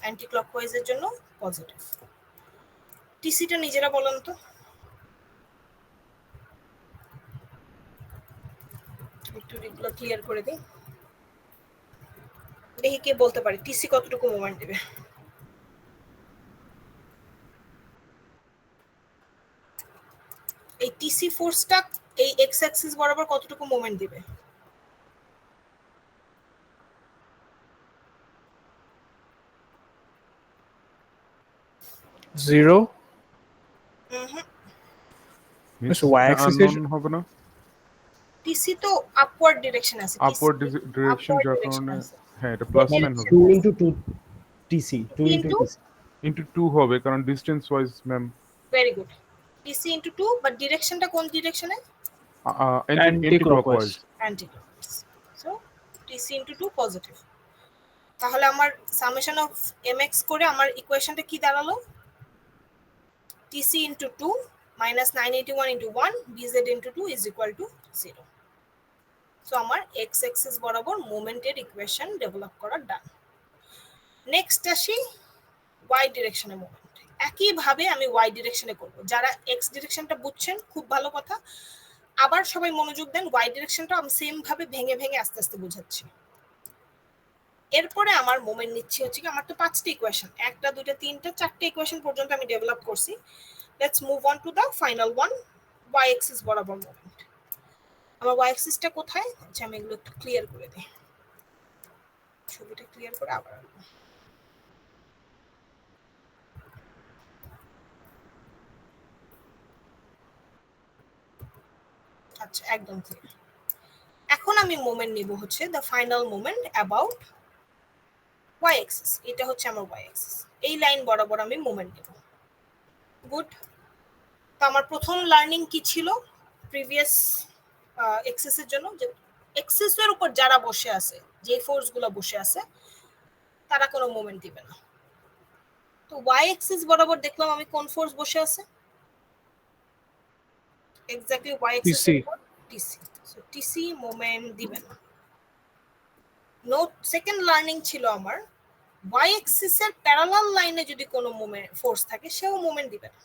অ্যান্টি ক্লকওয়াইজের জন্য পজিটিভ। টিসিটা নিজেরা বলেন তো। একটু এগুলো ক্লিয়ার করে দিই, দেখি কে বলতে পারে টিসি কতটুকু মোমেন্ট দেবে। এই টিসি ফোর্সটা এই এক্স অ্যাক্সিস বরাবর কতটুকু মোমেন্ট দিবে? Zero. Means So, y-axis is- unknown হবে না? টিসি তো আপওয়ার্ড ডিরেকশন আছে। Upward direction যার কারণে হ্যাঁ এটা প্লাস সাইন হবে। 2 into 2 TC 2 into Into? TC into 2 হবে কারণ distance wise ma'am very good. TC into 2, but ডিরেকশনটা কোন ডিরেকশনে? Anti clockwise. Anti clockwise. So TC into 2 positive. তাহলে আমার সামেশন অফ mx করে আমার ইকুয়েশনটা কি দাঁড়ালো? TC into 2 minus 981 into 1 bz into 2 is equal to 0. So আমার x অ্যাক্সিস বরাবর মোমেন্টের ইকুয়েশন ডেভেলপ করা ডান। নেক্সট আসি y ডিরেকশনে মোমেন্ট। একইভাবে আমি y ডিরেকশনে করব। যারা x ডিরেকশনটা বুঝছেন খুব ভালো কথা, আবার সবাই মনোযোগ দেন, y ডিরেকশনটা আমি সেম ভাবে ভেঙে ভেঙে আস্তে আস্তে বোঝাচ্ছি। এরপরে আমার মোমেন্ট নিচ্ছি হচ্ছে কি, আমার তো 5টা ইকুয়েশন, 1টা 2টা 3টা 4টা ইকুয়েশন পর্যন্ত আমি ডেভেলপ করছি। Let's move on to the final one, y Axis বরাবর মোমেন্ট। আমার y অ্যাক্সিসটা কোথায়? আচ্ছা আমি এগুলো একটু ক্লিয়ার করে দিই, ছবিটা ক্লিয়ার করে আবার আনবো। আচ্ছা একদম ক্লিয়ার। এখন আমি মোমেন্ট নিব হচ্ছে the final moment about y Axis. এটা হচ্ছে আমার y অ্যাক্সিস, এই লাইন বরাবর আমি মোমেন্ট নিব। গুড। তো আমার প্রথম লার্নিং কি ছিল প্রিভিয়াস এক্সিসের জন্য? যে এক্সিসের উপর যারা বসে আছে, যে ফোর্সগুলো বসে আছে, তারা কোনো মোমেন্ট দিবে না। তো y অ্যাক্সিস বরাবর দেখলাম আমি কোন ফোর্স বসে আছে? Exactly y axis TC TC. So TC moment দিবে না। নোট সেকেন্ড লার্নিং ছিল আমার, ওয়াই অ্যাক্সিসের প্যারালাল লাইনে যদি কোনো মোমেন্ট ফোর্স থাকে সেও মোমেন্ট দিবে না।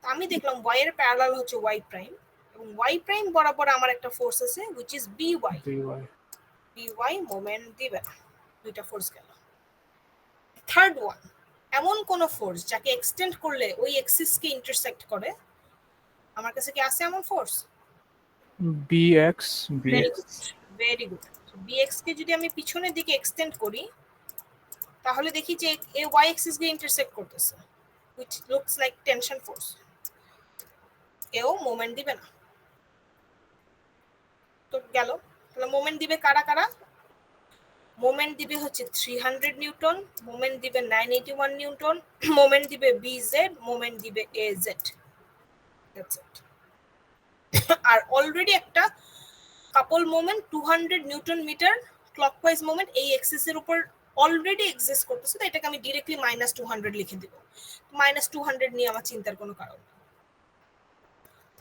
আমি দেখলাম ওয়াই এর প্যারালাল হচ্ছে ওয়াই প্রাইম, এবং ওয়াই প্রাইম বরাবর আমার একটা ফোর্স আছে which is by. BY by moment দিবে না, দুইটা ফোর্স গেল। থার্ড ওয়ান, এমন কোন ফোর্স যাকে এক্সটেন্ড করলে ওই এক্সিসকে ইন্টারসেক্ট করে, আমার কাছে কি আছে এমন force? BX very good, very good. BX কে যদি আমি পিছনের দিকে এক্সটেন্ড করি তাহলে দেখি যে এ ওয়াই অ্যাক্সিস কে ইন্টারসেক্ট করতেছে, which looks like tension force। এও মোমেন্ট দিবে না। তো গেল, তাহলে মোমেন্ট দিবে কারা কারা? মোমেন্ট দিবে হচ্ছে 300 নিউটন, মোমেন্ট দিবে 981 নিউটন, মোমেন্ট দিবে বিজেড, মোমেন্ট দিবে এজেড। That's it. আর অলরেডি একটা couple moment 200 newton metre clockwise moment এই এক্সিসের উপর অলরেডি এক্সিস্ট করতেছে, তো এটাকে আমি ডিরেক্টলি -200 লিখে দিব। -200 নিয়ে আমার চিন্তার কোনো কারণ নেই।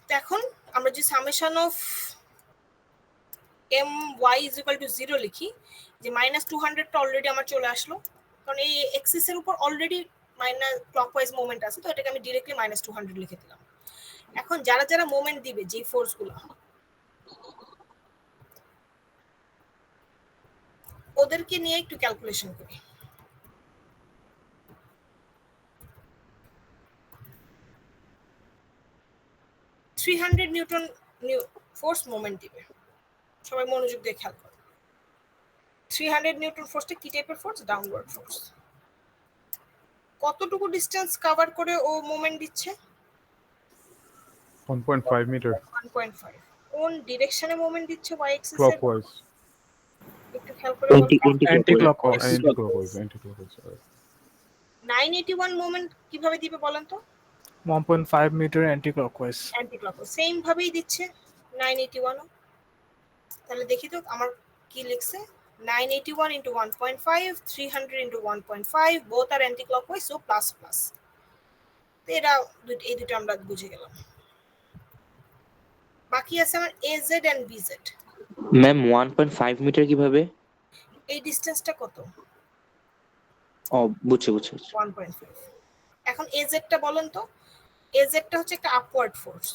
তো এখন আমরা যে summation of my is equal to 0 লিখি, যে -200টা অলরেডি আমার চলে আসলো, কারণ এই এক্সিসের উপর অলরেডি ক্লকওয়াইজ মোমেন্ট আছে, তো এটাকে আমি ডিরেক্টলি -200 লিখে দিলাম। এখন যারা যারা মোমেন্ট দিবে, যে ফোর্সগুলো, ওদেরকে নিয়ে একটু ক্যালকুলেশন করি। নিউটন ফোর্স মোমেন্ট দিবে, সবাই মনোযোগ দিয়ে খেয়াল করো। 300 নিউটন ফোর্সটা কি টাইপের ফোর্স? Downward force. কতটুকু ডিসটেন্স কভার করে ও মোমেন্ট দিচ্ছে? 1.5 meter 1.5। কোন ডিরেকশনে মোমেন্ট দিচ্ছে ওয়াই অ্যাক্সিসে? clockwise. একটু খেয়াল করে বলো। anti-clockwise Anti-clockwise. 981 মোমেন্ট কিভাবে দিবে বলেন তো? 1.5 meter anti-clockwise anti clockwise same ভাবেই দিচ্ছে 981 ও। তাহলে দেখি তো আমার কি লিখছে, 981 into 1.5, 300 into 1.5, both are anti-clockwise, so plus plus। তো এরা এই দুটো আমরা বুঝে গেলাম। বাকি আছে আমার AZ and BZ। Ma'am 1.5 meter কিভাবে? এই ডিসটেন্সটা কত? ও বুঝছি। 1.5। এখন AZ টা বলেন তো। AZ টা হচ্ছে একটা আপওয়ার্ড ফোর্স,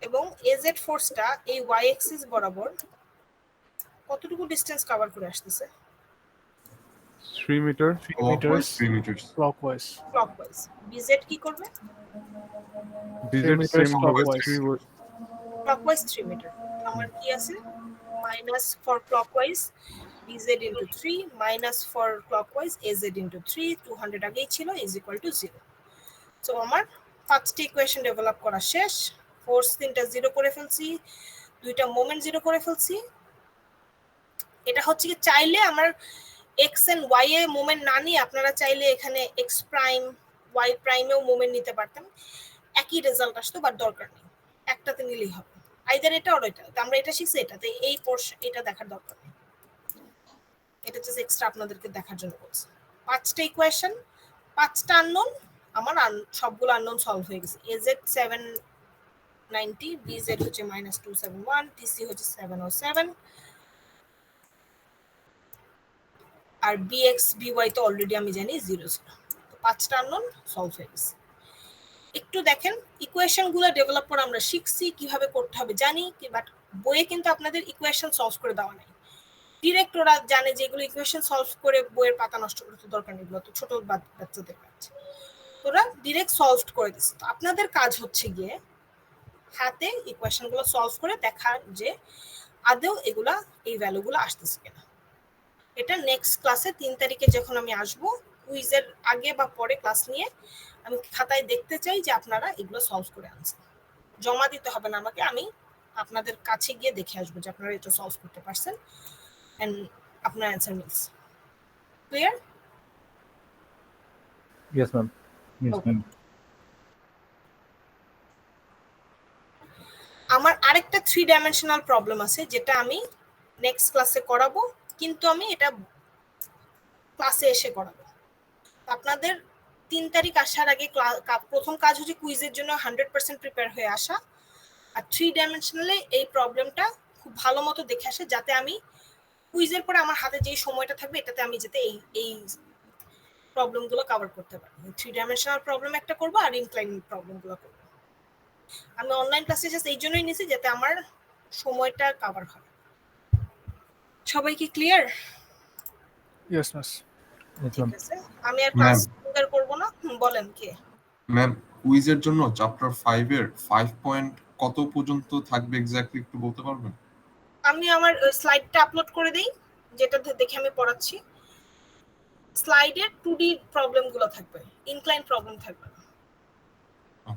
এবং AZ ফোর্সটা এই ওয়াই অ্যাক্সিস বরাবর কতটুকু ডিসটেন্স কভার করে আসতেছে? 3 meter 3 meters 3 meters clockwise clockwise. BZ কি করবে? BZ meters same হবে clockwise. 3 clockwise 3 meter. আমার কি আছে? Minus for clockwise BZ into 3 minus for clockwise AZ into 3, 200 আগেই ছিল, ইজ ইকুয়াল টু 0। সো আমার ফার্স্ট ইকুয়েশন ডেভেলপ করা শেষ। ফোর্স তিনটা 0 করে ফেলছি, দুইটা মোমেন্ট 0 করে ফেলছি। এটা হচ্ছে কি, চাইলে আমার এক্স এন্ড ওয়াই এ মোমেন্ট না নিয়ে আপনারা চাইলে এখানে এক্স প্রাইম ওয়াই প্রাইমেও মোমেন্ট নিতে পারতেন, একই রেজাল্ট আসতো, বাট দরকার নেই, একটাতে নিলেই হবে। আইদার এটা আর ওইটা। আমরা এটা শিখছি, এটাতে এই পোর্শন এটা দেখার দরকার নেই, এটা জাস্ট এক্সট্রা আপনাদেরকে দেখার জন্য বলছি। 5টা ইকুয়েশন, 5টা আননোন, আমার সবগুলো আননোন সলভ হয়ে গেছে। AZ 790, BZ হচ্ছে -271, TC হচ্ছে 707, আর BX BY তো অলরেডি আমি জানি 0 0। তো 5টা আননোন সলভ হয়ে গেছে। একটু দেখেন ইকুয়েশন গুলো ডেভেলপ করে আমরা শিখছি, কিভাবে করতে হবে জানি, বাট বইয়ে কিন্তু আপনাদের ইকুয়েশন সলভ করে দেওয়া নাই। ডিরেক্ট ওরা জানে যে এগুলো ইকুয়েশন সলভ করে বইয়ের পাতা নষ্ট করতে দরকার নেই, এগুলো তো ছোট বাচ্চাদের কাজ, ওরা ডিরেক্ট সলভ করে দিচ্ছে। তো আপনাদের কাজ হচ্ছে গিয়ে হাতে ইকুয়েশন গুলো সলভ করে দেখা যে আদৌ এগুলা এই ভ্যালুগুলো আসতেছে কিনা। এটা নেক্সট ক্লাসে 3 তারিখে যখন আমি আসবো, কুইজের আগে বা পরে ক্লাস নিয়ে আমি খাতায় দেখতে চাই যে আপনারা এগুলো সলভ করে আনছেন। জমা দিতে হবে না আমাকে, আমি আপনাদের কাছে গিয়ে দেখে আসবো যে আপনারা এটা সলভ করতে পারছেন এন্ড আপনার answer mills. Clear? yes ma'am আমার আরেকটা 3 ডাইমেনশনাল প্রবলেম আছে, যেটা আমি নেক্সট ক্লাসে করাবো, কিন্তু আমি এটা ক্লাসে এসে করাবো। আপনাদের 3 তারিখ আসার আগে প্রথম কাজ হচ্ছে কুইজের জন্য 100% প্রিপেয়ার হয়ে আসা, আর 3 ডাইমেনশনালে এই প্রবলেমটা খুব ভালো মতো দেখে আসে, যাতে আমি কুইজের পরে আমার হাতে যে সময়টা থাকবে এটাতে আমি যাতে এই প্রবলেমগুলো কভার করতে পারি। 3 ডাইমেনশনাল প্রবলেম একটা করব আর ইনক্লাইন প্রবলেমগুলো করব। আমি অনলাইন ক্লাসে জাস্ট এই জন্যই নিয়েছি যাতে আমার সময়টা কভার হয়। সবাই কি ক্লিয়ার? Yes, miss. ঠিক আছে, আমি আর ক্লাস করব না। বলেন কে? ম্যাম, কুইজের জন্য চ্যাপ্টার 5 এর 5 পয়েন্ট কত পর্যন্ত থাকবে এক্স্যাক্টলি একটু বলতে পারবেন? আমি আমার স্লাইডটা আপলোড করে দেই, যেটা দেখে আমি পড়াচ্ছি। স্লাইডের 2D প্রবলেমগুলো থাকবে, ইনক্লাইন প্রবলেম থাকবে না।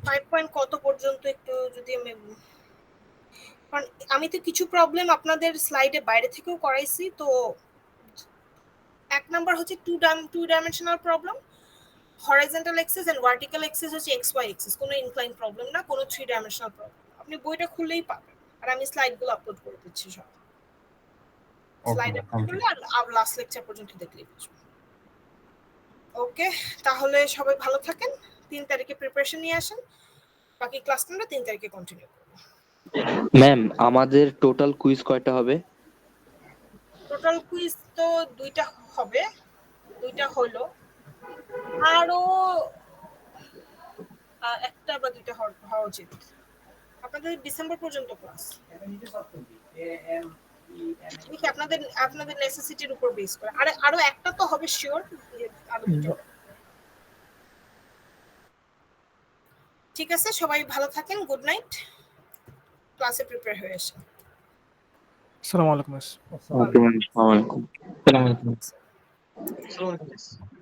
5 পয়েন্ট কত পর্যন্ত একটু যদি কারণ আমি তো কিছু প্রবলেম আপনাদের স্লাইডে বাইরে থেকেও করাইছি। তো এক নাম্বার হচ্ছে two dimensional problem, horizontal axis and vertical axis হচ্ছে এক্স ওয়াই এক্সিস, কোনো ইনক্লাইন প্রবলেম না, কোনো 3 ডাইমেনশনাল প্রবলেম। আপনি বইটা খুললেই পাবেন, আর আমি স্লাইডগুলো আপলোড করে দিচ্ছি সব। স্লাইড আপলোড করলে আর লাস্ট লেকচার পর্যন্ত দেখলেই বুঝবেন। ওকে, তাহলে সবাই ভালো থাকেন। 3 তারিখে প্রিপারেশন নিয়ে আসেন, বাকি ক্লাসটা আমরা 3 তারিখে কন্টিনিউ করব। ম্যাম আমাদের টোটাল কুইজ কয়টা হবে? টোটাল কুইজ তো 2টা হবে, 2টা হলো, আরো একটা বা 2টা হওয়া উচিত। আপনাদের ডিসেম্বর পর্যন্ত ক্লাস, দেখি আপনাদের নেসেসিটির উপর বেস করে আরো একটা তো হবে শিওর। ঠিক আছে, সবাই ভালো থাকেন, গুড নাইট, ক্লাসে প্রিপেয়ার হয়ে আসেন। Assalamu alaikum, miss. Okay ma'am, আসসালামু আলাইকুম। আসসালামু আলাইকুম। আসসালামু আলাইকুম।